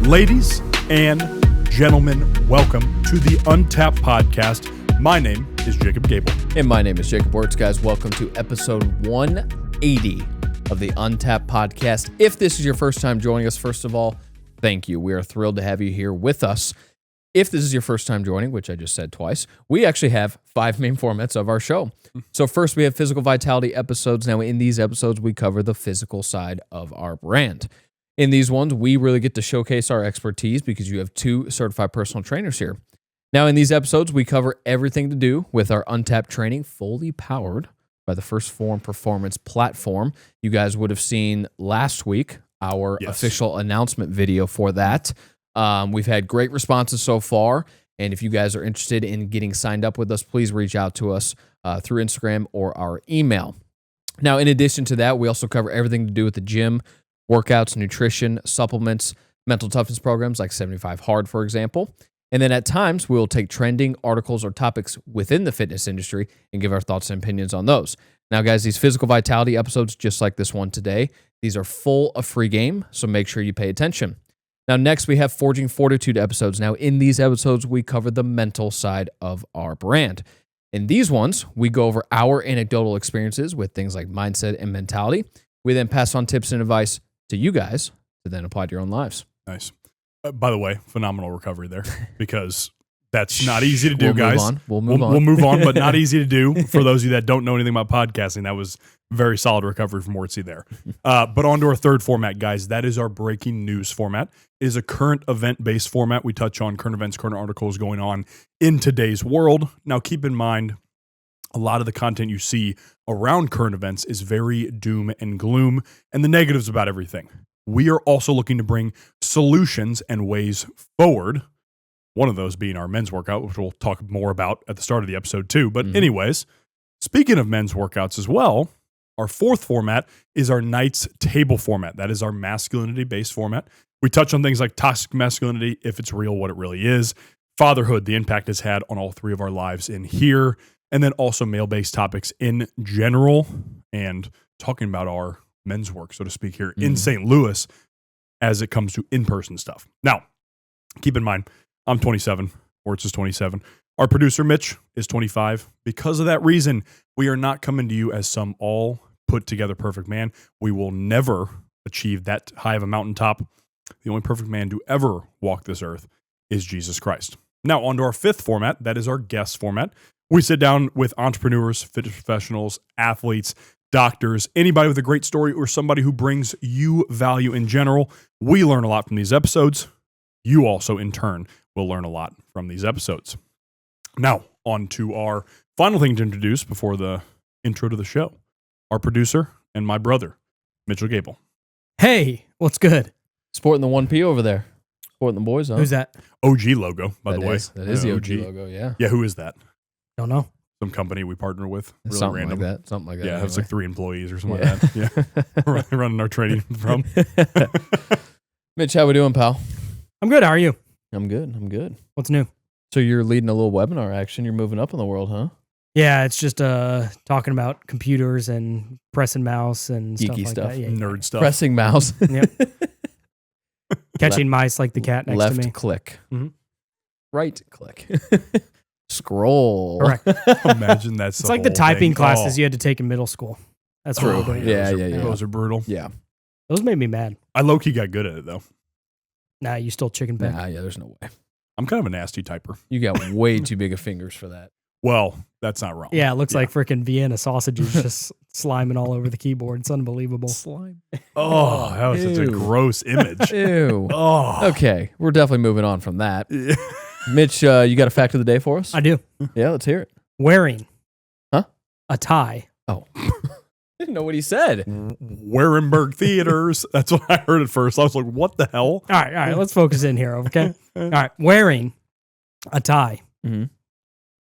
Ladies and gentlemen, welcome to the Untapped Podcast. My name is Jacob Gabel. And my name is Jacob Wurtz, guys. Welcome to episode 180 of the Untapped Podcast. If this is your first time joining us, first of all, thank you. We are thrilled to have you here with us. If this is your first time joining, which I just said twice, we actually have 5 main formats of our show. So first, we have physical vitality episodes. Now, in these episodes, we cover the physical side of our brand. In these ones, we really get to showcase our expertise because you have 2 certified personal trainers here. Now, in these episodes, we cover everything to do with our Untapped training, fully powered by the First Form Performance platform. You guys would have seen last week our official announcement video for that. We've had great responses so far, and if you guys are interested in getting signed up with us, please reach out to us through Instagram or our email. Now, in addition to that, we also cover everything to do with the gym, workouts, nutrition, supplements, mental toughness programs like 75 Hard, for example. And then at times, we'll take trending articles or topics within the fitness industry and give our thoughts and opinions on those. Now, guys, these physical vitality episodes, just like this one today, these are full of free game, so make sure you pay attention. Now, next, we have Forging Fortitude episodes. Now, in these episodes, we cover the mental side of our brand. In these ones, we go over our anecdotal experiences with things like mindset and mentality. We then pass on tips and advice to you guys to then apply to your own lives. Nice. By the way, phenomenal recovery there because that's not easy to do, guys. We'll move on. We'll move on, but not easy to do. For those of you that don't know anything about podcasting, that was very solid recovery from Wurtzy there. But on to our third format, guys. That is our breaking news format. It is a current event-based format. We touch on current events, current articles going on in today's world. Now, keep in mind, a lot of the content you see around current events is very doom and gloom and the negatives about everything. We are also looking to bring solutions and ways forward. One of those being our men's workout, which we'll talk more about at the start of the episode too. But anyways, speaking of men's workouts as well, our fourth format is our Knights Table format. That is our masculinity-based format. We touch on things like toxic masculinity, if it's real, what it really is, fatherhood, the impact it's had on all 3 of our lives in here, and then also male-based topics in general, and talking about our men's work, so to speak, here in St. Louis as it comes to in-person stuff. Now, keep in mind, I'm 27, Wurtz is 27. Our producer, Mitch, is 25. Because of that reason, we are not coming to you as some all-put-together perfect man. We will never achieve that high of a mountaintop. The only perfect man to ever walk this earth is Jesus Christ. Now, on to our 5th format. That is our guest format. We sit down with entrepreneurs, fitness professionals, athletes, doctors, anybody with a great story or somebody who brings you value in general. We learn a lot from these episodes. You also, in turn, will learn a lot from these episodes. Now, on to our final thing to introduce before the intro to the show. Our producer and my brother, Mitch Gabel. Hey, what's good? Sporting the 1P over there. Sporting the boys, huh? Who's that? OG logo, by the way. That is the OG logo, yeah. Yeah, who is that? Don't know. Some company we partner with. Really Something random. like that. Something like that. Yeah, anyway. it's like 3 employees or something like that. Yeah, running our training from. Mitch, how we doing, pal? I'm good. How are you? I'm good. What's new? So you're leading a little webinar action. You're moving up in the world, huh? Yeah, it's just talking about computers and pressing mouse and Geeky stuff stuff. like that. Yeah, Nerd stuff. Pressing mouse. Yep. Catching mice like the cat next Left to me. click. Mhm. Right click. Scroll. Correct. Imagine that's It's like the typing classes you had to take in middle school. That's True. what we're doing. Yeah. Those are brutal. Yeah. Those made me mad. I low-key got good at it, though. Nah, you still chicken peck. Nah, yeah, there's no way. I'm kind of a nasty typer. You got way too big of fingers for that. Well, that's not wrong. Yeah, it looks like freaking Vienna sausages just sliming all over the keyboard. It's unbelievable. Slime. Oh, that was such a Ew. gross image. Ew. Oh. Okay, we're definitely moving on from that. Mitch, you got a fact of the day for us? I do. Yeah, let's hear it. Wearing Huh? a tie. Oh. Didn't know what he said. Warenberg Theaters. That's what I heard at first. I was like, what the hell? All right. Let's focus in here, okay? All right. Wearing a tie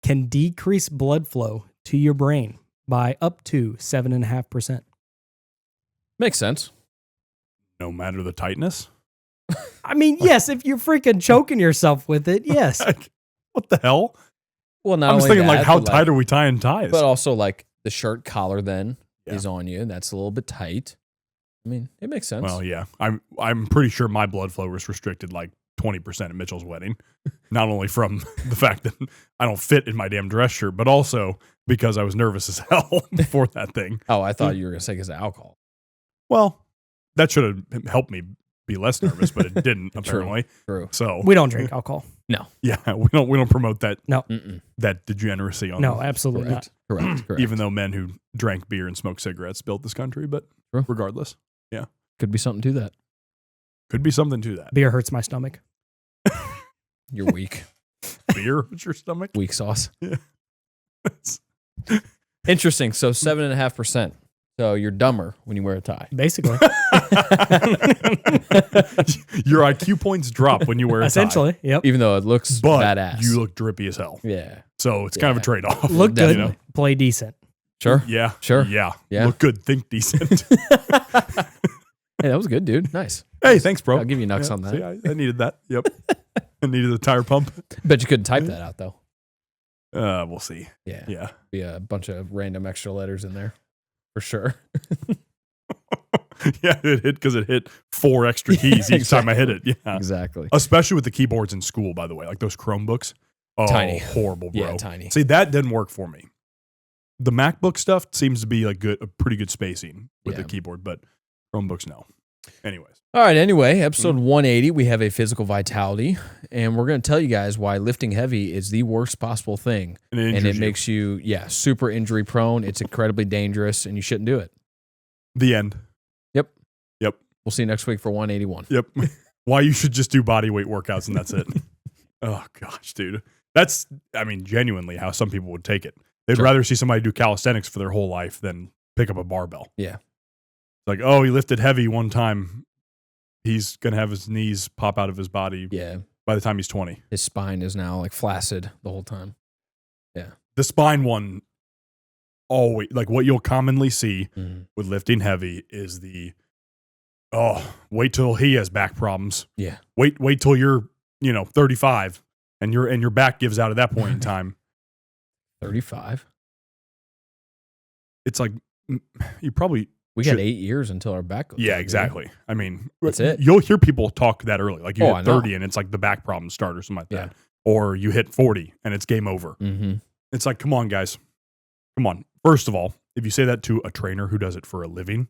can decrease blood flow to your brain by up to 7.5%. Makes sense. No matter the tightness? I mean, yes, if you're freaking choking yourself with it, yes. Like, what the hell? Well, not I'm just only thinking, that, like, how but, tight are we tying ties? But also, like, the shirt collar then Yeah. is on you. That's a little bit tight. I mean, it makes sense. Well, yeah. I'm pretty sure my blood flow was restricted like 20% at Mitchell's wedding. Not only from the fact that I don't fit in my damn dress shirt, but also because I was nervous as hell before that thing. Oh, I thought you were going to say because of alcohol. Well, that should have helped me be less nervous, but it didn't apparently. True. So We don't drink alcohol. yeah, we don't promote that Mm-mm. that degeneracy on No, absolutely not. Correct. even though men who drank beer and smoked cigarettes built this country, but True. regardless, Could be something to that. could be something to that. Beer hurts my stomach. You're weak. Beer with your stomach. Weak sauce. Yeah. Interesting. So 7.5%. So you're dumber when you wear a tie. Basically. Your IQ points drop when you wear a tie, Essentially. Yep. Even though it looks but badass. you look drippy as hell. Yeah. So it's kind of a trade off. Look good. Definitely. Play decent. Sure. Yeah. Sure. Yeah. Yeah. Look good. Think decent. Hey, that was good, dude. Nice. Hey, thanks, bro. I'll give you knocks on that. See, I needed that. Yep. I needed a tire pump. Bet you couldn't type that out, though. We'll see. Yeah. Yeah. Be a bunch of random extra letters in there. For sure. Yeah, it hit because it hit 4 extra keys each time I hit it. Yeah. Exactly. Especially with the keyboards in school, by the way, like those Chromebooks. Oh, Tiny. horrible, bro. Yeah, tiny. See, that didn't work for me. The MacBook stuff seems to be like a pretty good spacing with the Yeah. keyboard, but Chromebooks, no. Anyways. All right. Anyway, episode 180, we have a physical vitality, and we're going to tell you guys why lifting heavy is the worst possible thing. And And it injures you. makes you, super injury prone. It's incredibly dangerous, and you shouldn't do it. The end. Yep. Yep. We'll see you next week for 181. Yep. Why you should just do body weight workouts and that's it. Oh, gosh, dude. That's, I mean, genuinely how some people would take it. They'd Sure. rather see somebody do calisthenics for their whole life than pick up a barbell. Yeah. Like, oh, he lifted heavy one time. He's going to have his knees pop out of his body Yeah. by the time he's 20. His spine is now like flaccid the whole time. The spine one, always, like what you'll commonly see Mhm. with lifting heavy is wait till he has back problems. Yeah. Wait till you're, 35 and your back gives out at that point in time. 35. It's like, you probably, We Should- got 8 years until our back goes. yeah, out, exactly. I mean, That's it. You'll hear people talk that early. Like you Oh, I hit know. 30 and it's like the back problems start or something like Yeah. that. Or you hit 40 and it's game over. Mm-hmm. It's like, come on, guys. Come on. First of all, if you say that to a trainer who does it for a living,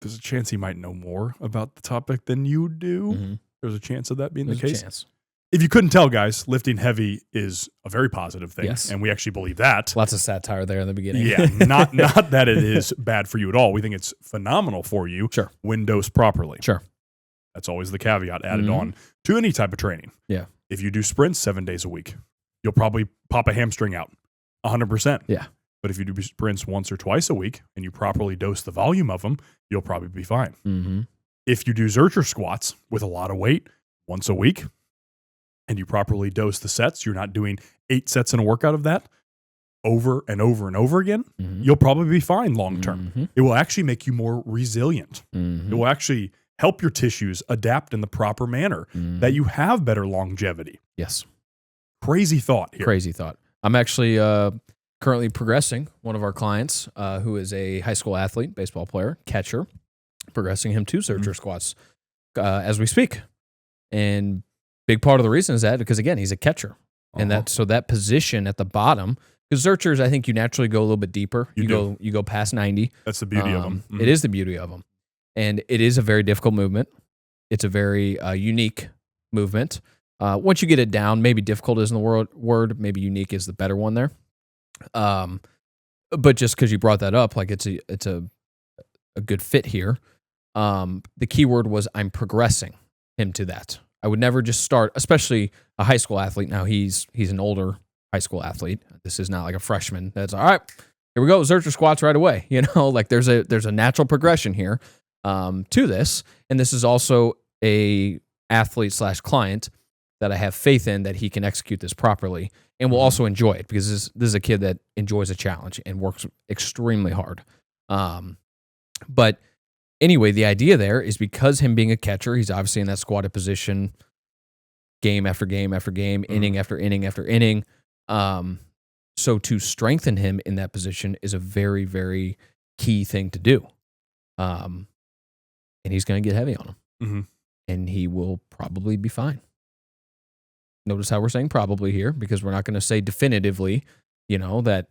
there's a chance he might know more about the topic than you do. Mm-hmm. There's a chance of that being There's the a case. chance. If you couldn't tell, guys, lifting heavy is a very positive thing. Yes. And we actually believe that. Lots of satire there in the beginning. Yeah, not that it is bad for you at all. We think it's phenomenal for you Sure. when dosed properly. Sure. That's always the caveat added Mhm. on to any type of training. Yeah. If you do sprints 7 days a week, you'll probably pop a hamstring out 100%. Yeah. But if you do sprints once or twice a week and you properly dose the volume of them, you'll probably be fine. Mm-hmm. If you do Zercher squats with a lot of weight once a week and you properly dose the sets, you're not doing 8 sets in a workout of that over and over and over again, Mm-hmm. you'll probably be fine long term. Mm-hmm. It will actually make you more resilient. Mm-hmm. It will actually help your tissues adapt in the proper manner Mm-hmm. that you have better longevity. Yes. Crazy thought here. Crazy thought. I'm actually currently progressing one of our clients who is a high school athlete, baseball player, catcher, progressing him to Zercher squats as we speak. And big part of the reason is that because, again, he's a catcher. And that position at the bottom, because Zerchers, I think you naturally go a little bit deeper. You You go past 90. That's the beauty of them. It is the beauty of them. And it is a very difficult movement. It's a very unique movement. Once you get it down, maybe difficult isn't the word. Maybe unique is the better one there. But just because you brought that up, like it's a good fit here. The key word was I'm progressing him to that. I would never just start, especially a high school athlete. Now he's an older high school athlete. This is not like a freshman. That's all right. Here we go. Zercher squats right away. Like there's a natural progression here to this. And this is also a athlete / client that I have faith in that he can execute this properly and will also enjoy it because this is a kid that enjoys a challenge and works extremely hard. But anyway, the idea there is because him being a catcher, he's obviously in that squatted position game after game after game, inning after inning after inning. So to strengthen him in that position is a very, very key thing to do. And he's going to get heavy on him. Mm-hmm. And he will probably be fine. Notice how we're saying probably here, because we're not going to say definitively, that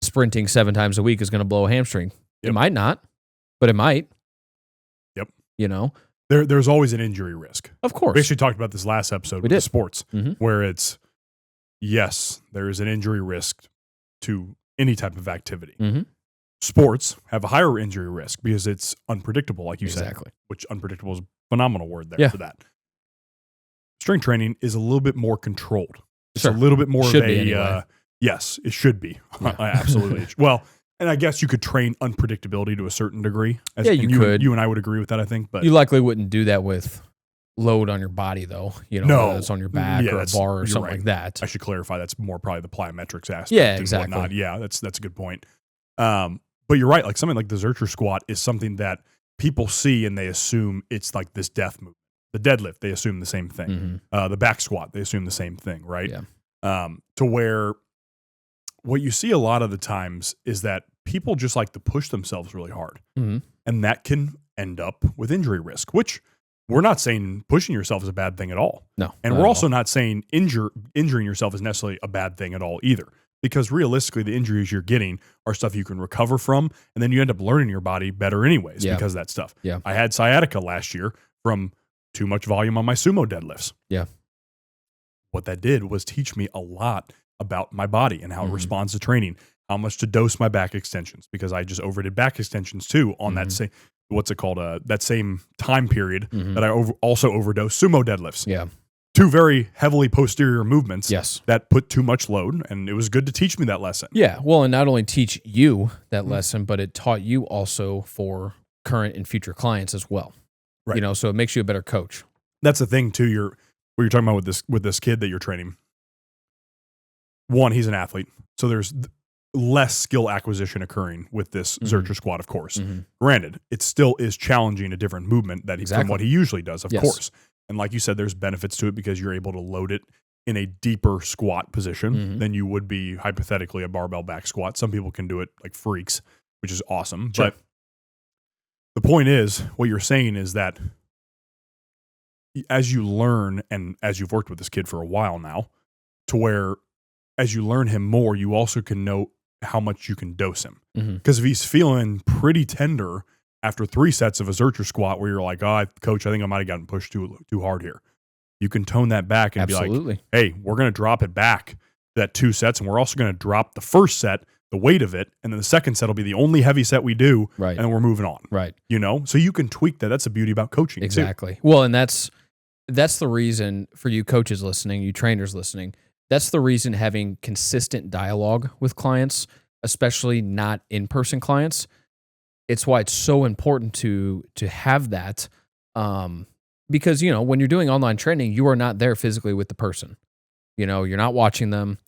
sprinting 7 times a week is going to blow a hamstring. Yep. It might not, but it might. Yep. There's always an injury risk. Of course. We actually talked about this last episode with the sports, where it's, yes, there is an injury risk to any type of activity. Mm-hmm. Sports have a higher injury risk because it's unpredictable, like you said, which unpredictable is a phenomenal word there for that. Strength training is a little bit more controlled. It's a little bit more should of a, anyway. Yes, it should be. Yeah. Absolutely. Well, and I guess you could train unpredictability to a certain degree. You could. You and I would agree with that, I think. But you likely wouldn't do that with load on your body, though. No. Whether it's on your back or a bar or something like that. I should clarify that's more probably the plyometrics aspect. Yeah, and exactly. Whatnot. Yeah, that's a good point. But you're right. Like something like the Zercher squat is something that people see and they assume it's like this death move. The deadlift, they assume the same thing. Mm-hmm. The back squat, they assume the same thing, right? Yeah. To where what you see a lot of the times is that people just like to push themselves really hard. Mm-hmm. And that can end up with injury risk, which we're not saying pushing yourself is a bad thing at all. No. And we're also not saying injuring yourself is necessarily a bad thing at all either. Because realistically, the injuries you're getting are stuff you can recover from, and then you end up learning your body better anyways because of that stuff. Yeah. I had sciatica last year from too much volume on my sumo deadlifts. Yeah. What that did was teach me a lot about my body and how it responds to training, how much to dose my back extensions, because I just overdid back extensions too on that same, that same time period that I also overdosed sumo deadlifts. Yeah. 2 very heavily posterior movements Yes. that put too much load, and it was good to teach me that lesson. Yeah. Well, and not only teach you that lesson, but it taught you also for current and future clients as well. Right. So it makes you a better coach. That's the thing too. What you're talking about with this kid that you're training. One, he's an athlete, so there's less skill acquisition occurring with this Zercher squat. Of course, granted, it still is challenging a different movement from what he usually does. Of course, and like you said, there's benefits to it because you're able to load it in a deeper squat position than you would be hypothetically a barbell back squat. Some people can do it like freaks, which is awesome. Sure. But the point is, what you're saying is that as you learn, and as you've worked with this kid for a while now, to where as you learn him more, you also can know how much you can dose him. Because if he's feeling pretty tender after 3 sets of a Zercher squat where you're like, coach, I think I might have gotten pushed too hard here. You can tone that back and be like, hey, we're going to drop it back that 2 sets, and we're also going to drop the first set, the weight of it, and then the second set will be the only heavy set we do, and then we're moving on. Right. So you can tweak that. That's the beauty about coaching. Exactly. Well, and that's the reason for you coaches listening, you trainers listening, that's the reason having consistent dialogue with clients, especially not in-person clients, it's why it's so important to have that. Because, when you're doing online training, you are not there physically with the person. You're not watching them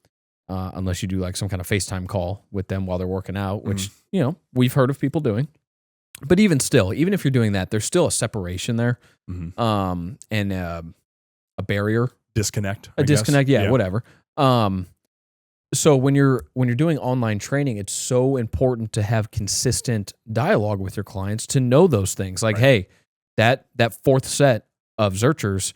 unless you do like some kind of FaceTime call with them while they're working out, which, we've heard of people doing. But even still, even if you're doing that, there's still a separation there and a barrier. Disconnect. A disconnect, yeah, whatever. So when you're doing online training, it's so important to have consistent dialogue with your clients to know those things. Like, hey, that 4th set of Zerchers,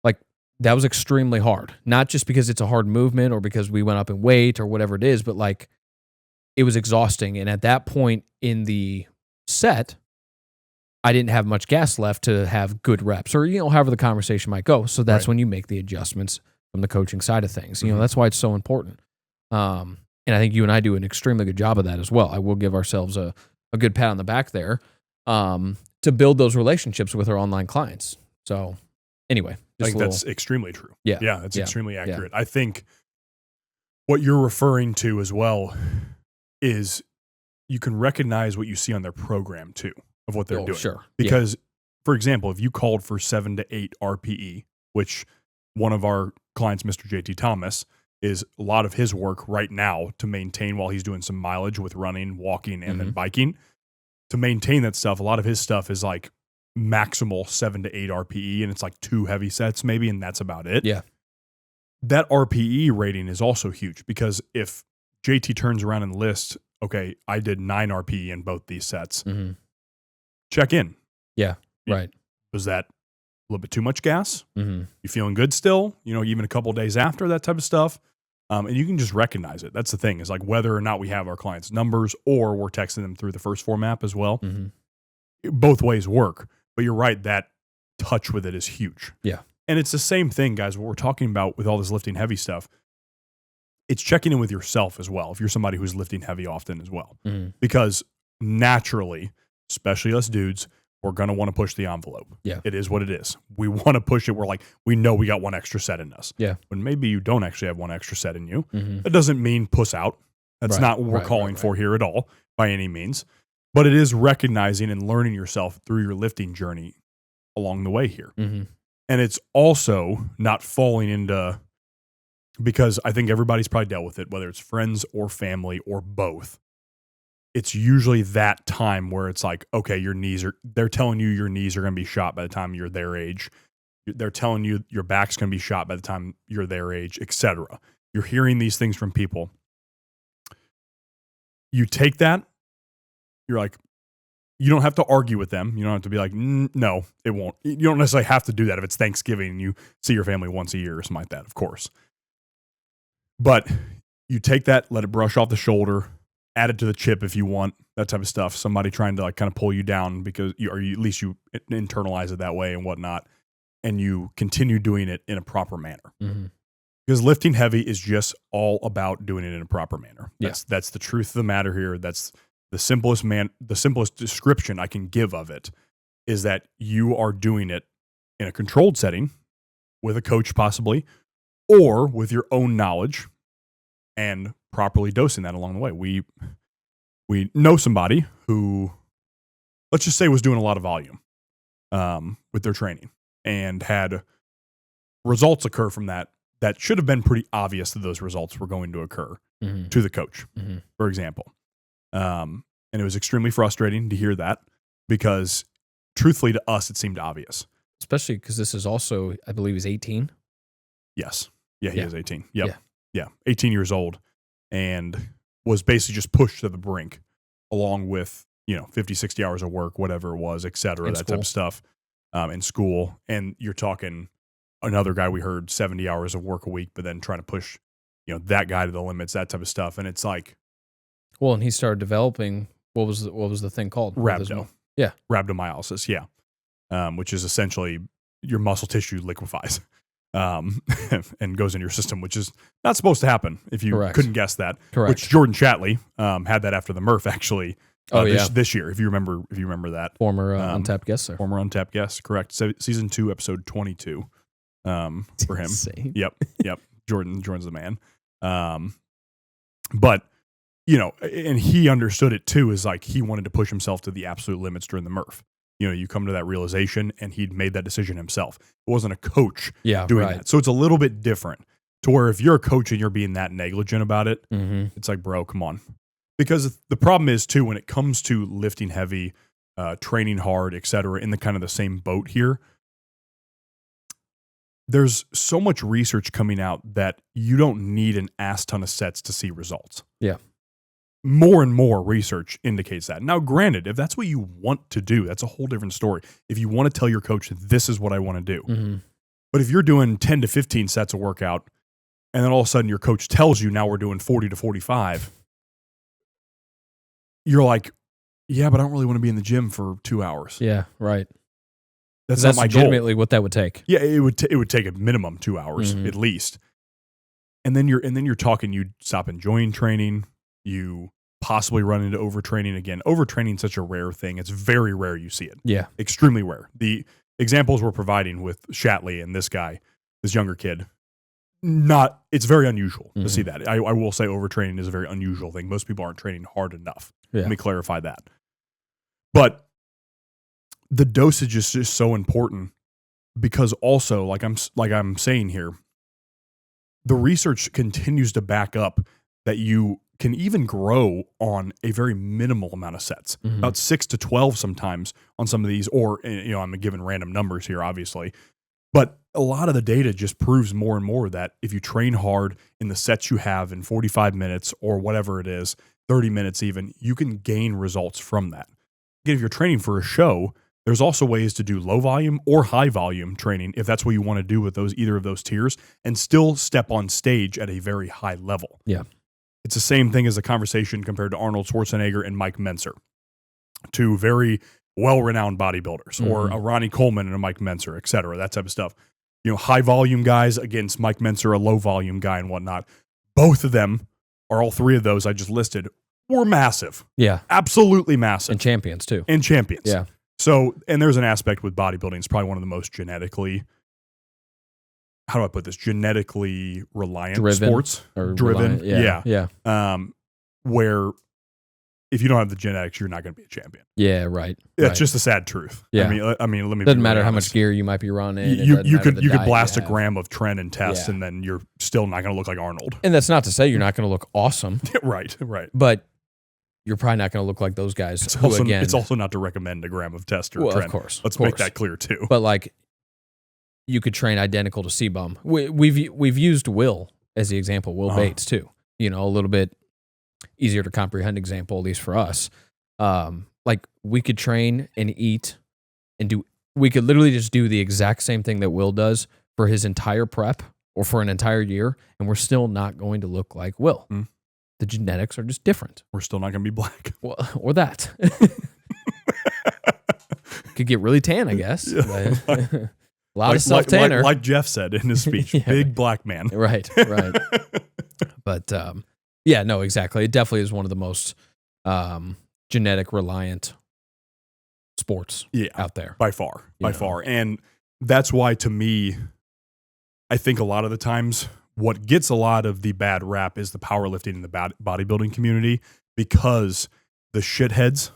like that was extremely hard. Not just because it's a hard movement or because we went up in weight or whatever it is, but like it was exhausting. And at that point in the set, I didn't have much gas left to have good reps or, however the conversation might go. So that's when you make the adjustments from the coaching side of things. That's why it's so important. And I think you and I do an extremely good job of that as well. I will give ourselves a good pat on the back there to build those relationships with our online clients. So anyway. I think that's extremely true. Yeah. Yeah, that's extremely accurate. I think what you're referring to as well is you can recognize what you see on their program too. Of what they're doing. Sure. Because, for example, if you called for 7 to 8 RPE, which one of our clients, Mr. JT Thomas, is a lot of his work right now to maintain while he's doing some mileage with running, walking, and then biking. To maintain that stuff, a lot of his stuff is like maximal 7 to 8 RPE, and it's like 2 heavy sets maybe, and that's about it. Yeah. That RPE rating is also huge because if JT turns around and lists, okay, I did 9 RPE in both these sets, check in. Yeah. Right. Was that a little bit too much gas? Mm-hmm. You feeling good still? Even a couple of days after, that type of stuff. And you can just recognize it. That's the thing, is like whether or not we have our clients' numbers or we're texting them through the first form app as well. Mm-hmm. Both ways work. But you're right, that touch with it is huge. Yeah. And it's the same thing, guys, what we're talking about with all this lifting heavy stuff. It's checking in with yourself as well, if you're somebody who's lifting heavy often as well. Mm-hmm. Because naturally, especially us dudes, we're going to want to push the envelope. Yeah. It is what it is. We want to push it. We're like, we know we got one extra set in us. Yeah. But maybe you don't actually have one extra set in you. Mm-hmm. That doesn't mean puss out. That's Right, not what we're right, calling right. for here at all, by any means. But it is recognizing and learning yourself through your lifting journey along the way here. Mm-hmm. And it's also not falling into, because I think everybody's probably dealt with it, whether it's friends or family or both. It's usually that time where it's like, okay, they're telling you your knees are going to be shot by the time you're their age. They're telling you your back's going to be shot by the time you're their age, etc. You're hearing these things from people. You take that, you're like, you don't have to argue with them. You don't have to be like, no, it won't. You don't necessarily have to do that if it's Thanksgiving and you see your family once a year or something like that, of course. But you take that, let it brush off the shoulder, add it to the chip if you want, that type of stuff. Somebody trying to like kind of pull you down because at least you internalize it that way and whatnot. And you continue doing it in a proper manner. Mm-hmm. Because lifting heavy is just all about doing it in a proper manner. Yeah. That's the truth of the matter here. That's the simplest description I can give of it, is that you are doing it in a controlled setting with a coach possibly, or with your own knowledge and properly dosing that along the way. We know somebody who, let's just say, was doing a lot of volume with their training and had results occur from that should have been pretty obvious that those results were going to occur Mm-hmm. to the coach, Mm-hmm. for example. And it was extremely frustrating to hear that, because truthfully to us, it seemed obvious. Especially because this is also, I believe, he's 18. Yes. Yeah, he Yeah. is 18. Yep. Yeah. Yeah. 18 years old, and was basically just pushed to the brink along with, 50, 60 hours of work, whatever it was, et cetera, In that type of stuff in school. And you're talking another guy we heard 70 hours of work a week, but then trying to push, that guy to the limits, that type of stuff. And it's like, well, and he started developing, what was the thing called? rhabdo. Yeah. Rhabdomyolysis. Yeah. Which is essentially your muscle tissue liquefies and goes into your system, which is not supposed to happen if you Correct. couldn't guess that. Correct. Which Jordan Chatley had that after the Murph, actually. Yeah. This year, if you remember that. Former Untapped guest, sir. Former Untapped guest, correct. Season 2, episode 22 for him. Insane. Yep. Jordan's the man. But, and he understood it too, is like he wanted to push himself to the absolute limits during the Murph. You come to that realization, and he'd made that decision himself. It wasn't a coach doing that. So it's a little bit different, to where if you're a coach and you're being that negligent about it, Mm-hmm. it's like, bro, come on. Because the problem is too, when it comes to lifting heavy, training hard, et cetera, in the kind of the same boat here, there's so much research coming out that you don't need an ass ton of sets to see results. Yeah. More and more research indicates that. Now, granted, if that's what you want to do, that's a whole different story. If you want to tell your coach, this is what I want to do. Mm-hmm. But if you're doing 10 to 15 sets of workout, and then all of a sudden your coach tells you now we're doing 40 to 45, you're like, yeah, but I don't really want to be in the gym for 2 hours. Yeah, right. That's not my goal. legitimately what that would take. Yeah, it would take a minimum 2 hours Mhm. at least. And then you're talking, you stop enjoying training, you possibly run into overtraining again. Overtraining is such a rare thing. It's very rare you see it. Yeah. Extremely rare. The examples we're providing with Shatley and this guy, this younger kid, it's very unusual to see that. I will say overtraining is a very unusual thing. Most people aren't training hard enough. Yeah. Let me clarify that. But the dosage is just so important, because also, like I'm saying here, the research continues to back up that you can even grow on a very minimal amount of sets, Mhm. about 6 to 12 sometimes on some of these, or, I'm giving random numbers here, obviously. But a lot of the data just proves more and more that if you train hard in the sets you have in 45 minutes or whatever it is, 30 minutes even, you can gain results from that. again, if you're training for a show, there's also ways to do low volume or high volume training if that's what you want to do with either of those tiers and still step on stage at a very high level. Yeah. It's the same thing as a conversation compared to Arnold Schwarzenegger and Mike Menzer, two very well-renowned bodybuilders, or a Ronnie Coleman and a Mike Menzer, et cetera, that type of stuff. High volume guys against Mike Menzer, a low volume guy and whatnot. Both of them, or all three of those I just listed, were massive. Yeah. Absolutely massive. And champions too. And champions. Yeah. So, and there's an aspect with bodybuilding. It's probably one of the most genetically, how do I put this? Genetically reliant sports. Or driven. Reliant. Yeah. Where if you don't have the genetics, you're not going to be a champion. Yeah, right. That's just the sad truth. Yeah. I mean, let me. Doesn't matter how much gear you might be running. You could blast a gram of Tren and test, and then you're still not going to look like Arnold. And that's not to say you're not going to look awesome. Right. But you're probably not going to look like those guys. It's also not to recommend a gram of test or Tren. Of course. Let's make that clear too. But like, you could train identical to C-Bum. We've used Will as the example, Will Bates too. A little bit easier to comprehend example, at least for us. Like we could train and eat and we could literally just do the exact same thing that Will does for his entire prep or for an entire year, and we're still not going to look like Will. The genetics are just different. We're still not going to be black. Well, or that. Could get really tan, I guess. Yeah. A lot of self-tanner. Like Jeff said in his speech, big black man. Right. But no, exactly. It definitely is one of the most genetic reliant sports out there. By far. And that's why, to me, I think a lot of the times what gets a lot of the bad rap is the powerlifting and the bodybuilding community, because the shitheads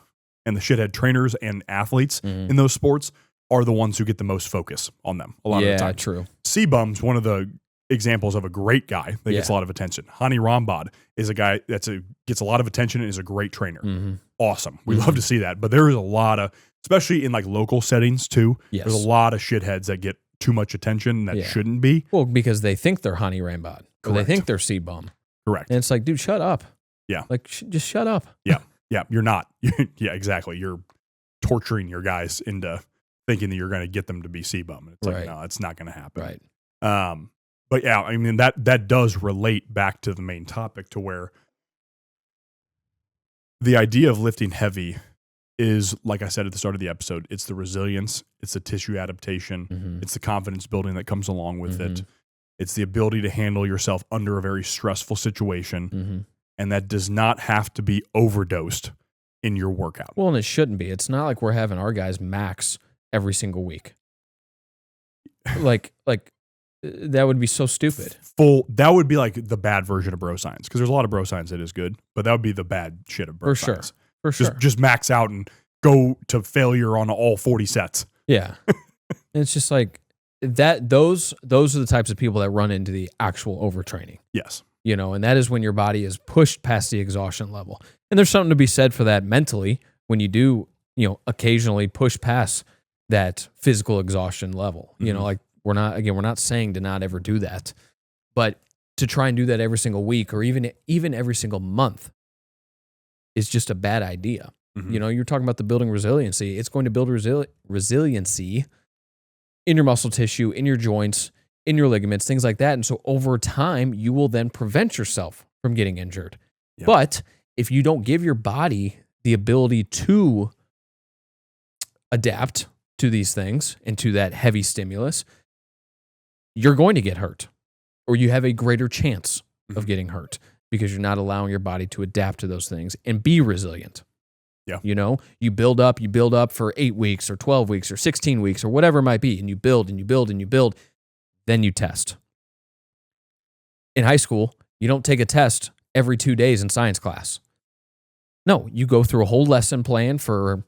and the shithead trainers and athletes in those sports are the ones who get the most focus on them a lot of the time. Yeah, true. C-Bum's one of the examples of a great guy that gets a lot of attention. Hani Rambod is a guy gets a lot of attention and is a great trainer. Awesome. We love to see that. But there is a lot of, especially in like local settings too, there's a lot of shitheads that get too much attention that shouldn't be. Well, because they think they're Hani Rambod. Or they think they're C-Bum. Correct. And it's like, dude, shut up. Yeah. Like, just shut up. Yeah. You're not. Yeah, exactly. You're torturing your guys into thinking that you're going to get them to be C-Bum. It's like, no, it's not going to happen. Right. But yeah, I mean, that does relate back to the main topic, to where the idea of lifting heavy is, like I said at the start of the episode, it's the resilience, it's the tissue adaptation, it's the confidence building that comes along with it. It's the ability to handle yourself under a very stressful situation, and that does not have to be overdosed in your workout. Well, and it shouldn't be. It's not like we're having our guys max every single week. Like that would be so stupid. That would be like the bad version of bro science, because there's a lot of bro science that is good, but that would be the bad shit of bro science. For sure. Just max out and go to failure on all 40 sets. Yeah. And it's just like that. Those are the types of people that run into the actual overtraining. Yes. And that is when your body is pushed past the exhaustion level. And there's something to be said for that mentally when you do, occasionally push past that physical exhaustion level. Like we're not saying to not ever do that, but to try and do that every single week or even every single month is just a bad idea. You're talking about the building resiliency. It's going to build resiliency in your muscle tissue, in your joints, in your ligaments, things like that. And so over time, you will then prevent yourself from getting injured. Yep. But if you don't give your body the ability to adapt to these things and to that heavy stimulus, you're going to get hurt, or you have a greater chance of getting hurt because you're not allowing your body to adapt to those things and be resilient. Yeah. You build up for 8 weeks or 12 weeks or 16 weeks or whatever it might be. And you build and you build and you build. Then you test. In high school, you don't take a test every 2 days in science class. No, you go through a whole lesson plan for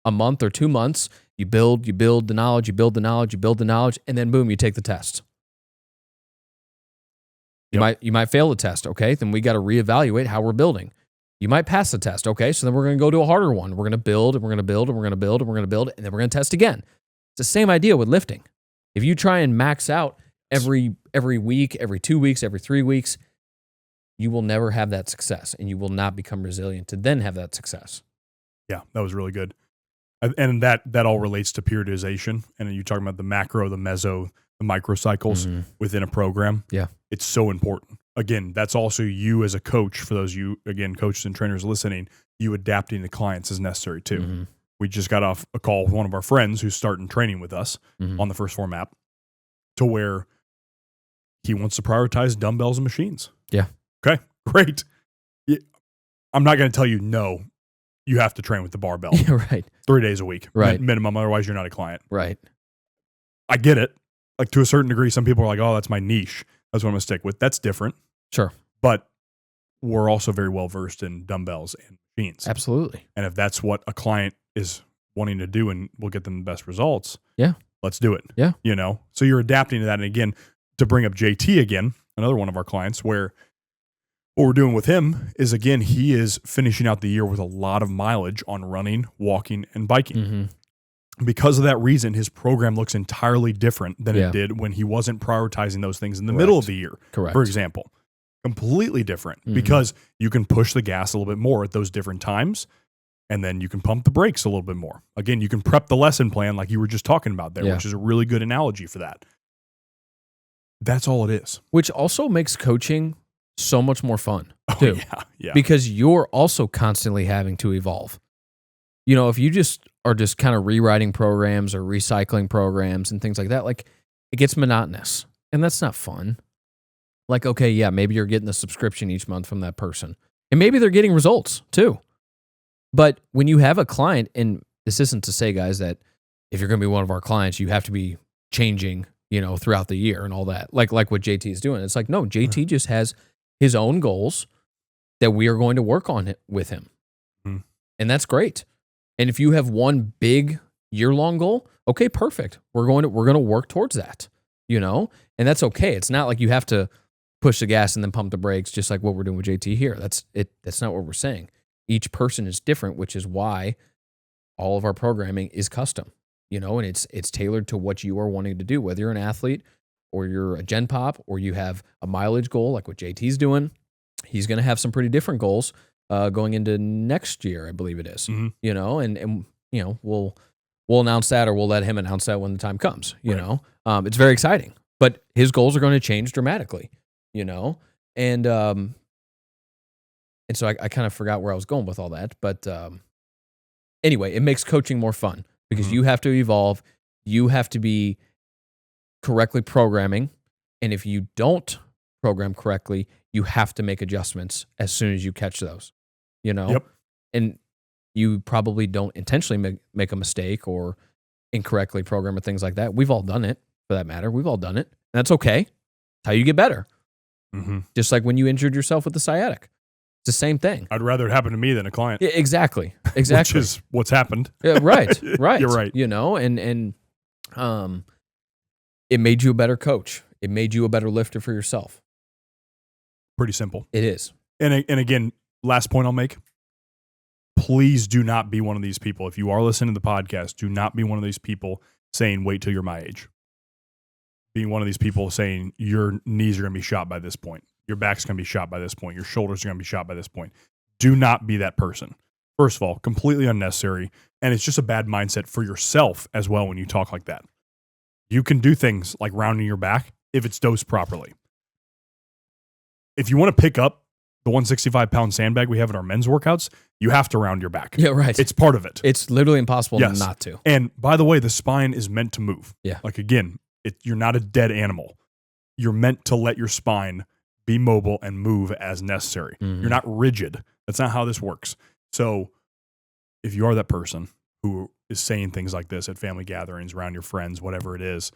a month or 2 months. You build the knowledge, and then boom, you take the test. You might fail the test. Okay, then we got to reevaluate how we're building. You might pass the test. Okay, so then we're going to go to a harder one. We're going to build, and we're going to build, and we're going to build, and we're going to build, and then we're going to test again. It's the same idea with lifting. If you try and max out every week, every 2 weeks, every 3 weeks, you will never have that success, and you will not become resilient to then have that success. Yeah, that was really good. And that all relates to periodization. And you're talking about the macro, the meso, the microcycles within a program. Yeah. It's so important. Again, that's also you as a coach, for those of you, again, coaches and trainers listening, you adapting to clients is necessary too. We just got off a call with one of our friends who's starting training with us on the first form app, to where he wants to prioritize dumbbells and machines. Yeah. Okay, great. I'm not going to tell you, no, you have to train with the barbell. Yeah, right. 3 days a week. Right. Minimum, otherwise you're not a client. Right. I get it. Like, to a certain degree, some people are like, oh, that's my niche. That's what I'm going to stick with. That's different. Sure. But we're also very well versed in dumbbells and machines. Absolutely. And if that's what a client is wanting to do and will get them the best results, yeah, let's do it. Yeah. You know, so you're adapting to that. And again, to bring up JT again, another one of our clients, where what we're doing with him is, again, he is finishing out the year with a lot of mileage on running, walking, and biking. Because of that reason, his program looks entirely different than it did when he wasn't prioritizing those things in the middle of the year. Correct. For example, completely different, because you can push the gas a little bit more at those different times, and then you can pump the brakes a little bit more. Again, you can prep the lesson plan like you were just talking about there, which is a really good analogy for that. That's all it is. Which also makes coaching so much more fun too. Yeah. Because you're also constantly having to evolve. You know, if you just are just kind of rewriting programs or recycling programs and things like that, like, it gets monotonous, and that's not fun. Like, okay, yeah, maybe you're getting the subscription each month from that person, and maybe they're getting results too. But when you have a client, and this isn't to say, guys, that if you're going to be one of our clients, you have to be changing, you know, throughout the year and all that, like what JT is doing. It's like, no, JT just has his own goals that we are going to work on it with him. And that's great. And if you have one big year-long goal, okay, perfect. We're going to work towards that, you know? And that's okay. It's not like you have to push the gas and then pump the brakes, just like what we're doing with JT here. That's not what we're saying. Each person is different, which is why all of our programming is custom, you know, and it's tailored to what you are wanting to do, whether you're an athlete or you're a gen pop or you have a mileage goal like what JT's doing. He's going to have some pretty different goals going into next year, I believe it is, you know, and you know, we'll announce that, or we'll let him announce that when the time comes, you know. It's very exciting, but his goals are going to change dramatically, you know, and so I kind of forgot where I was going with all that, but anyway, it makes coaching more fun because you have to evolve, you have to be correctly programming, and if you don't program correctly, you have to make adjustments as soon as you catch those, you know? Yep. And you probably don't intentionally make a mistake or incorrectly program or things like that. We've all done it, for that matter. We've all done it. And that's okay. It's how you get better. Just like when you injured yourself with the sciatic. It's the same thing. I'd rather it happen to me than a client. Yeah, exactly. Which is what's happened. Yeah, right. You're right. You know, and it made you a better coach. It made you a better lifter for yourself. Pretty simple. It is. And again, last point I'll make. Please do not be one of these people. If you are listening to the podcast, do not be one of these people saying, wait till you're my age. Being one of these people saying your knees are going to be shot by this point. Your back's going to be shot by this point. Your shoulders are going to be shot by this point. Do not be that person. First of all, completely unnecessary. And it's just a bad mindset for yourself as well when you talk like that. You can do things like rounding your back if it's dosed properly. If you want to pick up the 165-pound sandbag we have in our men's workouts, you have to round your back. Yeah, right. It's part of it. It's literally impossible not to. And by the way, the spine is meant to move. Yeah. Like, again, you're not a dead animal. You're meant to let your spine be mobile and move as necessary. You're not rigid. That's not how this works. So if you are that person who is saying things like this at family gatherings, around your friends, whatever it is,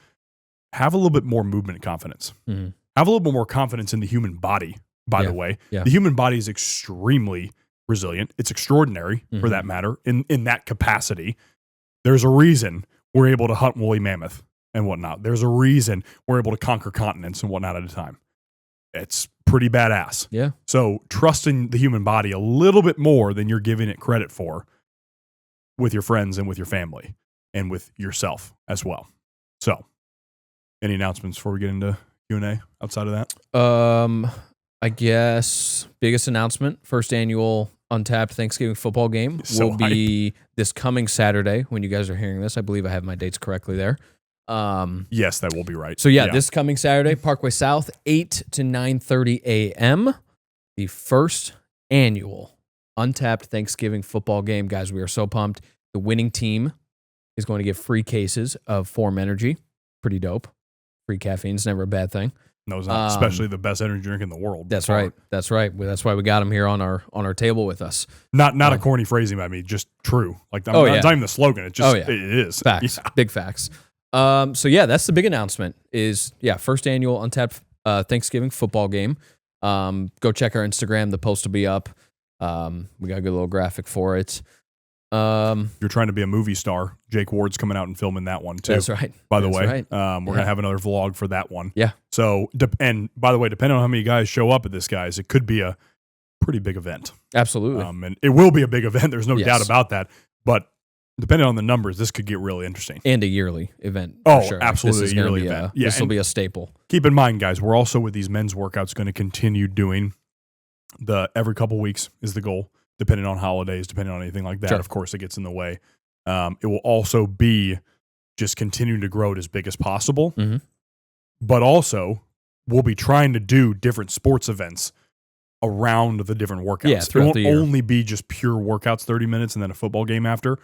have a little bit more movement confidence. Have a little bit more confidence in the human body, by the way. Yeah. The human body is extremely resilient. It's extraordinary, for that matter, in that capacity. There's a reason we're able to hunt woolly mammoth and whatnot. There's a reason we're able to conquer continents and whatnot at a time. It's pretty badass. Yeah. So trusting the human body a little bit more than you're giving it credit for with your friends and with your family and with yourself as well. So any announcements before we get into Q&A outside of that? I guess biggest announcement, first annual Untapped Thanksgiving football game So will be this coming Saturday when you guys are hearing this. I believe I have my dates correctly there. Yes, that will be right. So this coming Saturday, Parkway South, 8 to 9:30 a.m., the first annual Untapped Thanksgiving football game. Guys, we are so pumped. The winning team is going to get free cases of Form Energy. Pretty dope. Free caffeine is never a bad thing. No, it's not. Especially the best energy drink in the world. That's right. That's right. That's why we got them here on our table with us. Not a corny phrasing by me, just true. Like it's not even the slogan. It just it is. Facts. Yeah. Big facts. So that's the big announcement is first annual Untapped Thanksgiving football game. Go check our Instagram. The post will be up. We got a good little graphic for it. You're trying to be a movie star. Jake Ward's coming out and filming that one too. That's right. By the way, right. We're gonna have another vlog for that one. Yeah. So, and by the way, depending on how many guys show up at this, guys, it could be a pretty big event. Absolutely. And it will be a big event. There's no Yes. doubt about that. But depending on the numbers, this could get really interesting. And a yearly event. Oh, for sure. absolutely, This is a yearly gonna be event. This will be a staple. Keep in mind, guys, we're also with these men's workouts going to continue doing every couple weeks is the goal. Depending on holidays, depending on anything like that, Sure. of course, it gets in the way. It will also be just continuing to grow it as big as possible. Mhm. But also, we'll be trying to do different sports events around the different workouts. Yeah, throughout the it year. won't only be just pure workouts, 30 minutes, and then a football game after.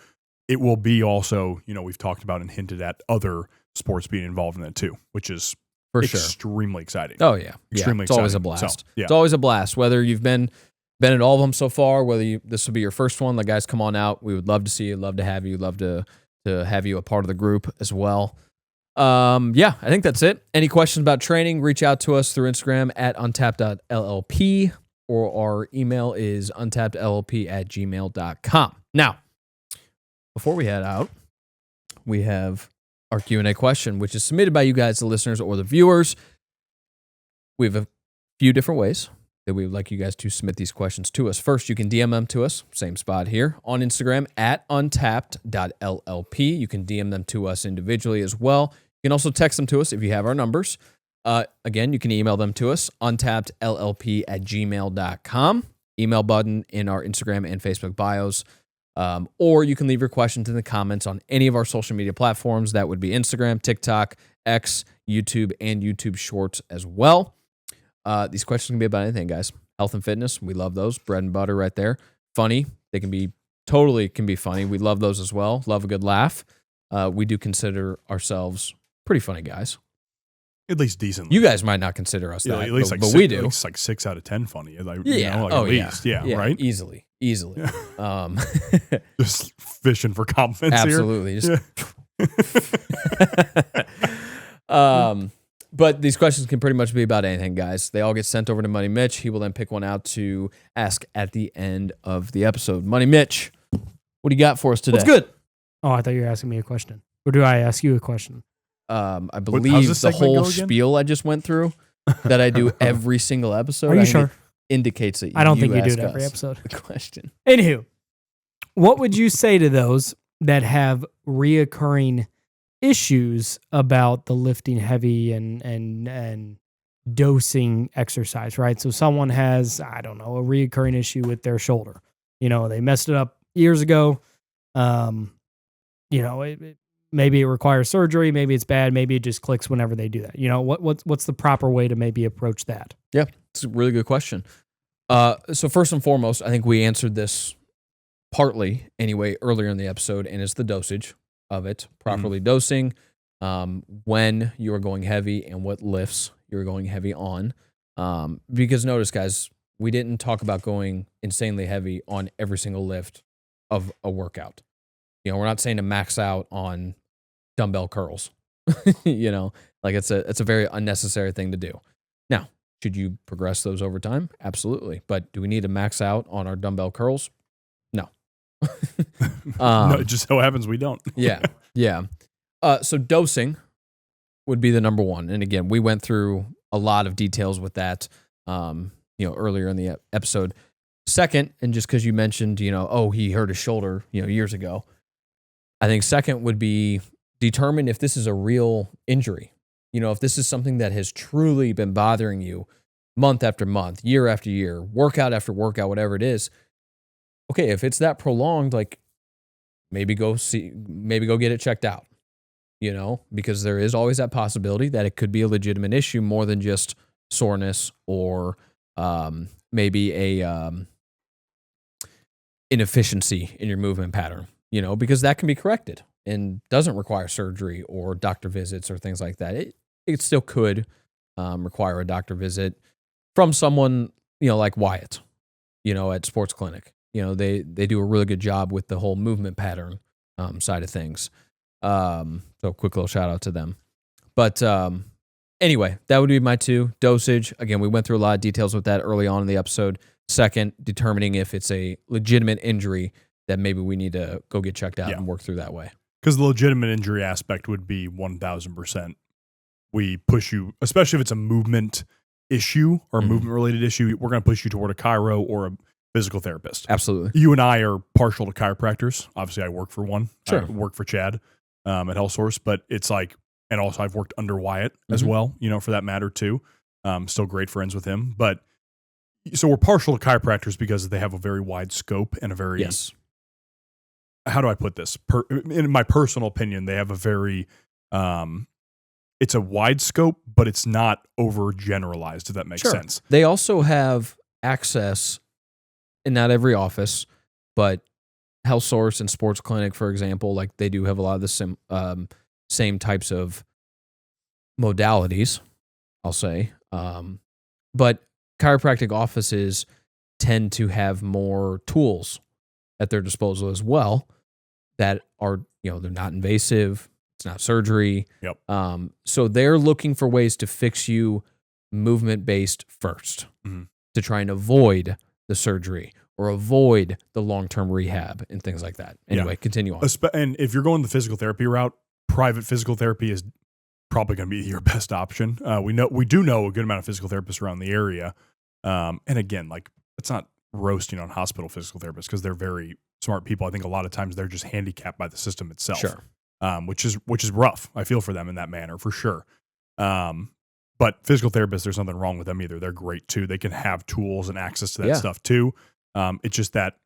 It will be also, we've talked about and hinted at other sports being involved in it too, which is For sure. extremely exciting. Oh, yeah. Extremely It's always a exciting. blast. So, yeah. It's always a blast. Whether you've been at all of them so far, whether this will be your first one, the guys come on out. We would love to see you, love to have you, love to have you a part of the group as well. I think that's it. Any questions about training, reach out to us through Instagram at untapped.llp, or our email is untappedllp@gmail.com. Now, before we head out, we have our Q&A question, which is submitted by you guys, the listeners or the viewers. We have a few different ways that we would like you guys to submit these questions to us. First, you can DM them to us, same spot here, on Instagram at untapped.llp. You can DM them to us individually as well. You can also text them to us if you have our numbers. Again, you can email them to us, untappedllp@gmail.com. Email button in our Instagram and Facebook bios. Or you can leave your questions in the comments on any of our social media platforms. That would be Instagram, TikTok, X, YouTube, and YouTube Shorts as well. These questions can be about anything, guys. Health and fitness, we love those. Bread and butter right there. Funny, they can be funny. We love those as well. Love a good laugh. We do consider ourselves pretty funny guys. At least decent. You guys might not consider us that, at least but we do. At least like 6 out of 10 funny. Like, Yeah. at least. Yeah, right? Easily. Just fishing for compliments Absolutely. here. But these questions can pretty much be about anything, guys. They all get sent over to Money Mitch. He will then pick one out to ask at the end of the episode. Money Mitch, what do you got for us today? What's good? Oh, I thought you were asking me a question. Or do I ask you a question? I believe this the segment whole go again? spiel I just went through that I do every single episode. Are you sure? Indicates that I don't think you do ask it every us episode. the question. Anywho, what would you say to those that have reoccurring issues about the lifting heavy and dosing exercise, right? So someone has, I don't know, a reoccurring issue with their shoulder. They messed it up years ago. Maybe it requires surgery. Maybe it's bad. Maybe it just clicks whenever they do that. What's the proper way to maybe approach that? Yeah, it's a really good question. So first and foremost, I think we answered this partly anyway earlier in the episode, and it's the dosage of it. Properly dosing when you are going heavy and what lifts you're going heavy on. Because notice, guys, we didn't talk about going insanely heavy on every single lift of a workout. We're not saying to max out on dumbbell curls. It's a very unnecessary thing to do. Now, should you progress those over time? Absolutely. But do we need to max out on our dumbbell curls? No. No, it just so happens we don't. Yeah. So dosing would be the number one. And again, we went through a lot of details with that, earlier in the episode. Second, and just because you mentioned, he hurt his shoulder, years ago. I think second would be determine if this is a real injury. If this is something that has truly been bothering you month after month, year after year, workout after workout, whatever it is, okay, if it's that prolonged, like maybe go get it checked out, because there is always that possibility that it could be a legitimate issue more than just soreness or maybe a inefficiency in your movement pattern, because that can be corrected and doesn't require surgery or doctor visits or things like that. It still could require a doctor visit from someone, like Wyatt, at Sports Clinic. They do a really good job with the whole movement pattern side of things. So quick little shout out to them. But anyway, that would be my 2. Dosage. Again, we went through a lot of details with that early on in the episode. Second, determining if it's a legitimate injury that maybe we need to go get checked out and work through that way. Because the legitimate injury aspect would be 1,000%. We push you, especially if it's a movement issue or a movement-related issue, we're going to push you toward a chiro or a physical therapist. Absolutely. You and I are partial to chiropractors. Obviously, I work for one. Sure. I work for Chad at Health Source, but it's like, and also I've worked under Wyatt as well, for that matter too. Still great friends with him. But so we're partial to chiropractors because they have a very wide scope and a very, how do I put this? In my personal opinion, they have a very, it's a wide scope, but it's not over generalized, if that makes sense. They also have access in not every office, but Health Source and Sports Clinic, for example, like they do have a lot of the same types of modalities, I'll say. But chiropractic offices tend to have more tools at their disposal as well that are, they're not invasive. It's not surgery. Yep. So they're looking for ways to fix you movement-based first to try and avoid the surgery or avoid the long-term rehab and things like that. Anyway, continue on. And if you're going the physical therapy route, private physical therapy is probably going to be your best option. We do know a good amount of physical therapists around the area. And again, like it's not roasting on hospital physical therapists because they're very smart people. I think a lot of times they're just handicapped by the system itself. Sure. Which is rough. I feel for them in that manner for sure. But physical therapists, there's nothing wrong with them either. They're great too. They can have tools and access to that stuff too. It's just that,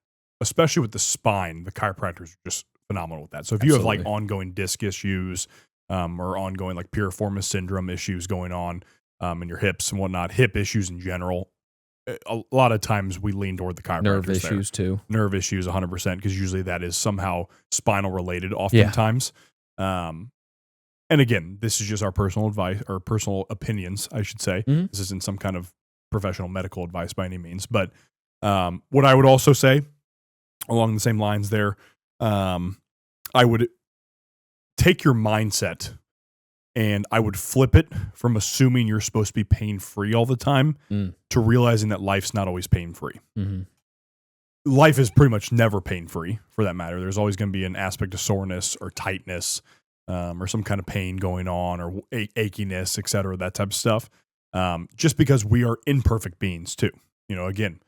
especially with the spine, the chiropractors are just phenomenal with that. So if you have like ongoing disc issues or ongoing like piriformis syndrome issues going on in your hips and whatnot, hip issues in general, a lot of times we lean toward the chiropractors. Nerve issues too. Nerve issues 100% because usually that is somehow spinal related oftentimes. And again, this is just our personal advice or personal opinions, I should say. This isn't some kind of professional medical advice by any means. But what I would also say along the same lines there, I would take your mindset and I would flip it from assuming you're supposed to be pain-free all the time to realizing that life's not always pain-free. Life is pretty much never pain-free for that matter. There's always going to be an aspect of soreness or tightness or some kind of pain going on or achiness, et cetera, that type of stuff. Just because we are imperfect beings too. Again,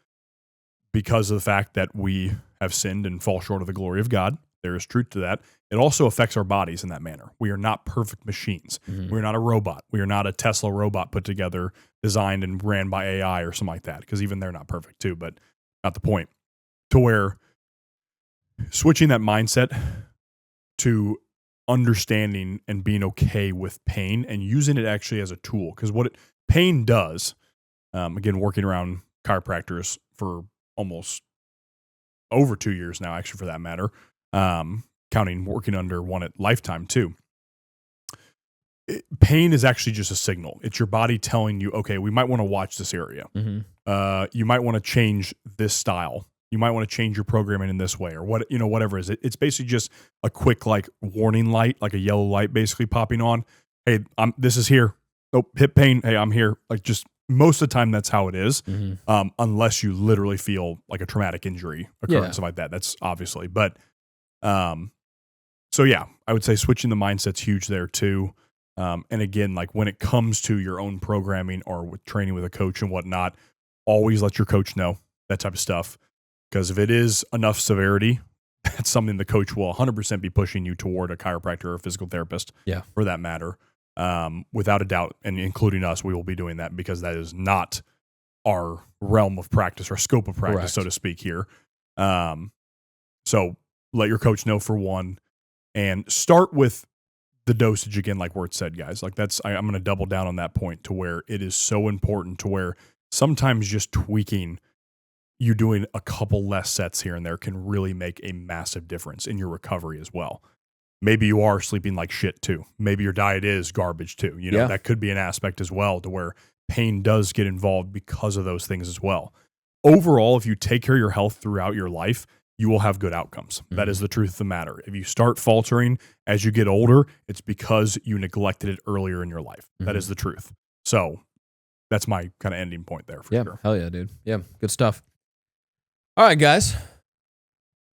because of the fact that we have sinned and fall short of the glory of God, there is truth to that. It also affects our bodies in that manner. We are not perfect machines. We're not a robot. We are not a Tesla robot put together, designed and ran by AI or something like that, because even they're not perfect too, but not the point. To where switching that mindset to understanding and being okay with pain and using it actually as a tool. Because what pain does, again, working around chiropractors for almost over 2 years now, actually, for that matter, counting working under one at Lifetime too. Pain is actually just a signal. It's your body telling you, okay, we might want to watch this area. You might want to change this style. You might want to change your programming in this way or whatever it is. It's basically just a quick like warning light, like a yellow light basically popping on. Hey, this is here. Oh, hip pain. Hey, I'm here. Like just most of the time that's how it is. Unless you literally feel like a traumatic injury occurring, something like that. That's obviously, but so yeah, I would say switching the mindset's huge there too. And again, like when it comes to your own programming or with training with a coach and whatnot, always let your coach know that type of stuff. Because if it is enough severity, that's something the coach will 100% be pushing you toward a chiropractor or a physical therapist for that matter. Without a doubt, and including us, we will be doing that because that is not our realm of practice or scope of practice, so to speak here. So let your coach know for one, and start with the dosage again, like Wurtz said, guys. Like I'm going to double down on that point to where it is so important to where sometimes just tweaking, you doing a couple less sets here and there can really make a massive difference in your recovery as well. Maybe you are sleeping like shit too. Maybe your diet is garbage too. You know, that could be an aspect as well to where pain does get involved because of those things as well. Overall, if you take care of your health throughout your life, you will have good outcomes. Mm-hmm. That is the truth of the matter. If you start faltering as you get older, it's because you neglected it earlier in your life. Mm-hmm. That is the truth. So that's my kind of ending point there for sure. Hell yeah, dude. Yeah, good stuff. All right, guys.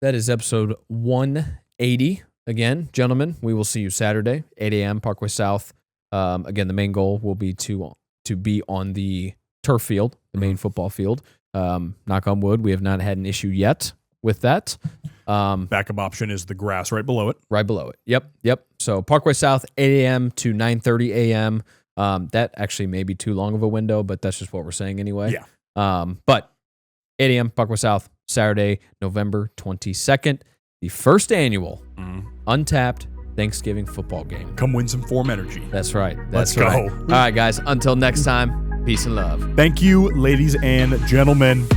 That is episode 180. Again, gentlemen, we will see you Saturday, 8 a.m., Parkway South. Again, the main goal will be to be on the turf field, the main football field. Knock on wood, we have not had an issue yet with that. Backup option is the grass right below it. Right below it. Yep. So Parkway South, 8 a.m. to 9:30 a.m. That actually may be too long of a window, but that's just what we're saying anyway. Yeah. But 8 a.m., Parkway South, Saturday, November 22nd, the first annual Untapped Thanksgiving football game. Come win some Form Energy. That's right. Let's go. All right, guys. Until next time, peace and love. Thank you, ladies and gentlemen.